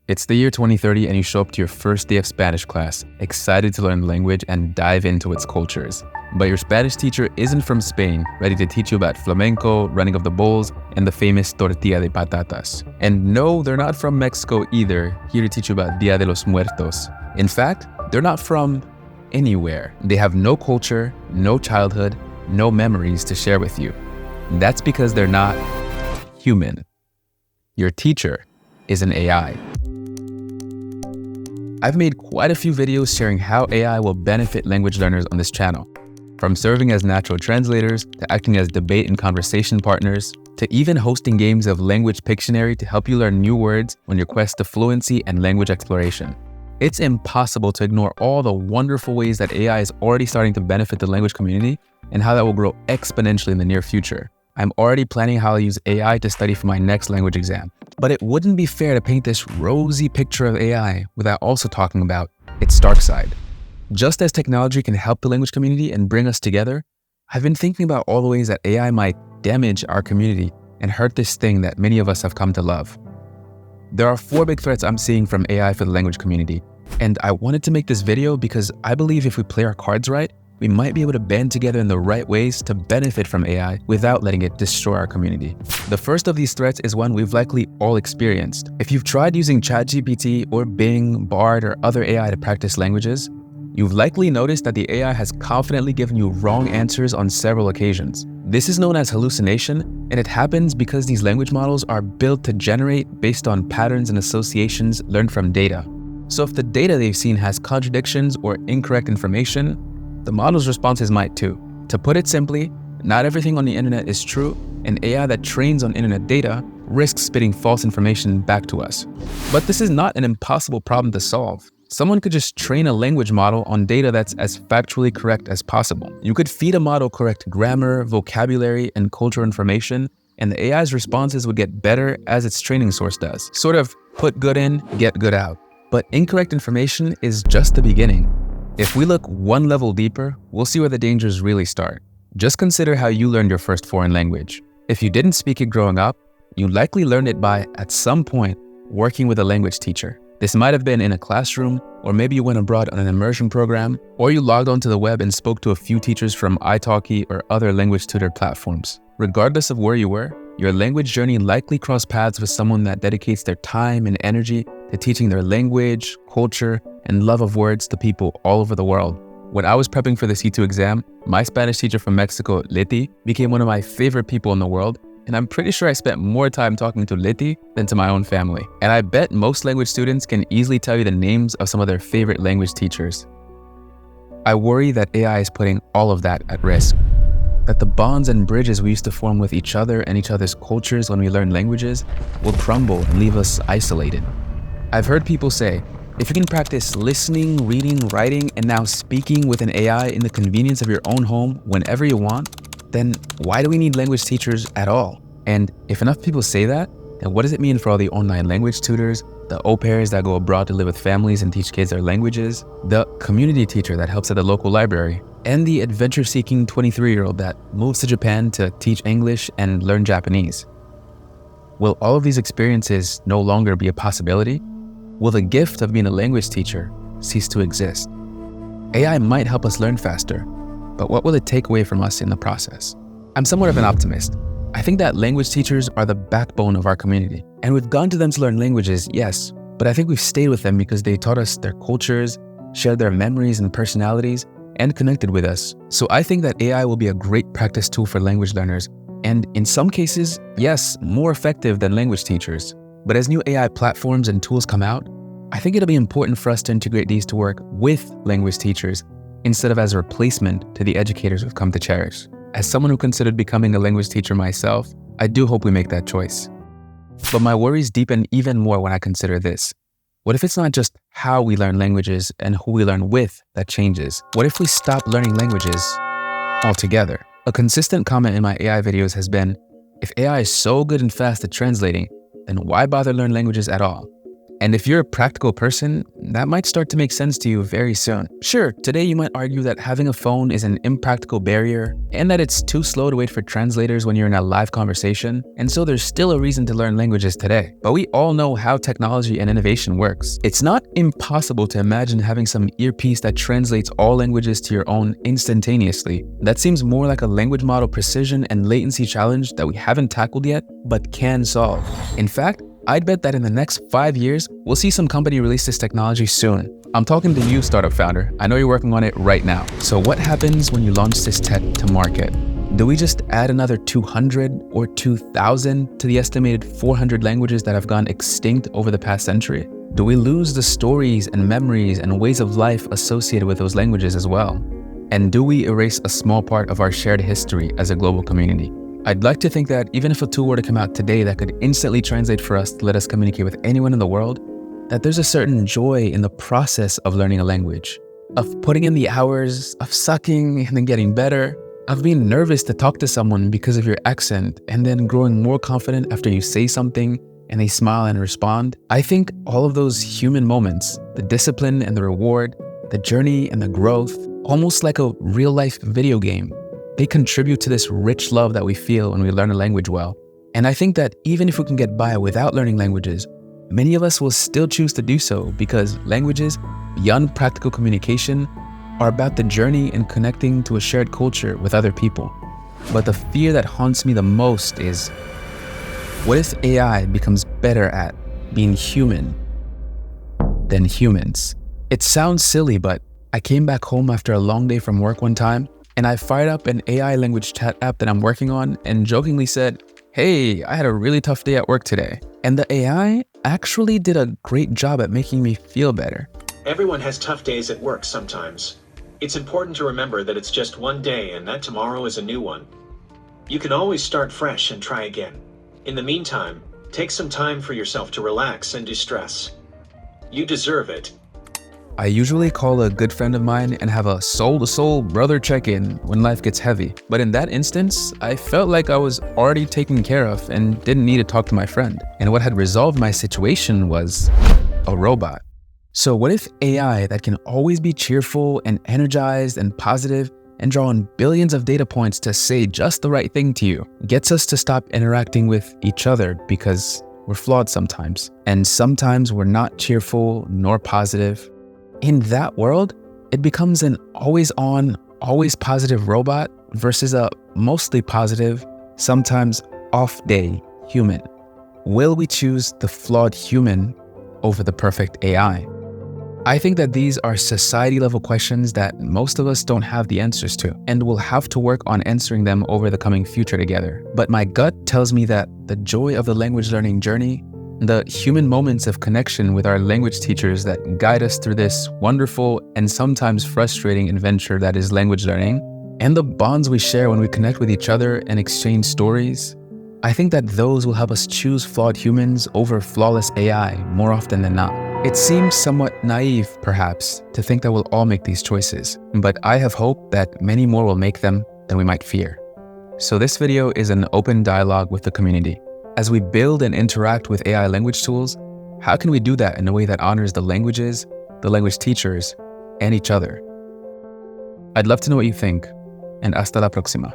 It's the year 2030 and you show up to your first day of Spanish class, excited to learn the language and dive into its cultures. But your Spanish teacher isn't from Spain, ready to teach you about flamenco, running of the bulls, and the famous tortilla de patatas. And no, they're not from Mexico either, here to teach you about Dia de los Muertos. In fact, they're not from anywhere. They have no culture, no childhood, no memories to share with you. That's because they're not human. Your teacher is an AI. I've made quite a few videos sharing how AI will benefit language learners on this channel. From serving as natural translators, to acting as debate and conversation partners, to even hosting games of Language Pictionary to help you learn new words on your quest to fluency and language exploration. It's impossible to ignore all the wonderful ways that AI is already starting to benefit the language community and how that will grow exponentially in the near future. I'm already planning how I'll use AI to study for my next language exam. But it wouldn't be fair to paint this rosy picture of AI without also talking about its dark side. Just as technology can help the language community and bring us together, I've been thinking about all the ways that AI might damage our community and hurt this thing that many of us have come to love. There are 4 big threats I'm seeing from AI for the language community, and I wanted to make this video because I believe if we play our cards right, we might be able to band together in the right ways to benefit from AI without letting it destroy our community. The first of these threats is one we've likely all experienced. If you've tried using ChatGPT or Bing, Bard, or other AI to practice languages, you've likely noticed that the AI has confidently given you wrong answers on several occasions. This is known as hallucination, and it happens because these language models are built to generate based on patterns and associations learned from data. So if the data they've seen has contradictions or incorrect information, the model's responses might too. To put it simply, not everything on the internet is true, and AI that trains on internet data risks spitting false information back to us. But this is not an impossible problem to solve. Someone could just train a language model on data that's as factually correct as possible. You could feed a model correct grammar, vocabulary, and cultural information, and the AI's responses would get better as its training source does. Sort of put good in, get good out. But incorrect information is just the beginning. If we look one level deeper, we'll see where the dangers really start. Just consider how you learned your first foreign language. If you didn't speak it growing up, you likely learned it by, at some point, working with a language teacher. This might have been in a classroom, or maybe you went abroad on an immersion program, or you logged onto the web and spoke to a few teachers from italki or other language tutor platforms. Regardless of where you were, your language journey likely crossed paths with someone that dedicates their time and energy to teaching their language, culture, and love of words to people all over the world. When I was prepping for the C2 exam, my Spanish teacher from Mexico, Leti, became one of my favorite people in the world, and I'm pretty sure I spent more time talking to Leti than to my own family. And I bet most language students can easily tell you the names of some of their favorite language teachers. I worry that AI is putting all of that at risk. That the bonds and bridges we used to form with each other and each other's cultures when we learn languages will crumble and leave us isolated. I've heard people say, if you can practice listening, reading, writing, and now speaking with an AI in the convenience of your own home whenever you want, then why do we need language teachers at all? And if enough people say that, then what does it mean for all the online language tutors, the au pairs that go abroad to live with families and teach kids their languages, the community teacher that helps at the local library, and the adventure-seeking 23-year-old that moves to Japan to teach English and learn Japanese? Will all of these experiences no longer be a possibility? Will the gift of being a language teacher cease to exist? AI might help us learn faster, but what will it take away from us in the process? I'm somewhat of an optimist. I think that language teachers are the backbone of our community. And we've gone to them to learn languages, yes, but I think we've stayed with them because they taught us their cultures, shared their memories and personalities, and connected with us. So I think that AI will be a great practice tool for language learners, and in some cases, yes, more effective than language teachers. But as new AI platforms and tools come out, I think it'll be important for us to integrate these to work with language teachers instead of as a replacement to the educators we've come to cherish. As someone who considered becoming a language teacher myself, I do hope we make that choice. But my worries deepen even more when I consider this. What if it's not just how we learn languages and who we learn with that changes? What if we stop learning languages altogether? A consistent comment in my AI videos has been, if AI is so good and fast at translating, then why bother learn languages at all? And if you're a practical person, that might start to make sense to you very soon. Sure, today you might argue that having a phone is an impractical barrier and that it's too slow to wait for translators when you're in a live conversation, and so there's still a reason to learn languages today. But we all know how technology and innovation works. It's not impossible to imagine having some earpiece that translates all languages to your own instantaneously. That seems more like a language model precision and latency challenge that we haven't tackled yet, but can solve. In fact, I'd bet that in the next 5 years, we'll see some company release this technology soon. I'm talking to you, startup founder. I know you're working on it right now. So what happens when you launch this tech to market? Do we just add another 200 or 2,000 to the estimated 400 languages that have gone extinct over the past century? Do we lose the stories and memories and ways of life associated with those languages as well? And do we erase a small part of our shared history as a global community? I'd like to think that even if a tool were to come out today that could instantly translate for us to let us communicate with anyone in the world, that there's a certain joy in the process of learning a language, of putting in the hours, of sucking and then getting better, of being nervous to talk to someone because of your accent and then growing more confident after you say something and they smile and respond. I think all of those human moments, the discipline and the reward, the journey and the growth, almost like a real-life video game, they contribute to this rich love that we feel when we learn a language well. And I think that even if we can get by without learning languages, many of us will still choose to do so because languages, beyond practical communication, are about the journey and connecting to a shared culture with other people. But the fear that haunts me the most is, what if AI becomes better at being human than humans? It sounds silly, but I came back home after a long day from work one time, and I fired up an AI language chat app that I'm working on and jokingly said, "Hey, I had a really tough day at work today." And the AI actually did a great job at making me feel better. Everyone has tough days at work sometimes. It's important to remember that it's just one day and that tomorrow is a new one. You can always start fresh and try again. In the meantime, take some time for yourself to relax and de-stress. You deserve it. I usually call a good friend of mine and have a soul-to-soul brother check-in when life gets heavy. But in that instance, I felt like I was already taken care of and didn't need to talk to my friend. And what had resolved my situation was a robot. So what if AI that can always be cheerful and energized and positive and draw on billions of data points to say just the right thing to you gets us to stop interacting with each other because we're flawed sometimes. And sometimes we're not cheerful nor positive. In that world, it becomes an always on, always positive robot versus a mostly positive, sometimes off day human. Will we choose the flawed human over the perfect AI? I think that these are society level questions that most of us don't have the answers to, and we'll have to work on answering them over the coming future together. But my gut tells me that the joy of the language learning journey, the human moments of connection with our language teachers that guide us through this wonderful and sometimes frustrating adventure that is language learning, and the bonds we share when we connect with each other and exchange stories, I think that those will help us choose flawed humans over flawless AI more often than not. It seems somewhat naive, perhaps, to think that we'll all make these choices, but I have hope that many more will make them than we might fear. So this video is an open dialogue with the community. As we build and interact with AI language tools, how can we do that in a way that honors the languages, the language teachers, and each other? I'd love to know what you think, and hasta la próxima.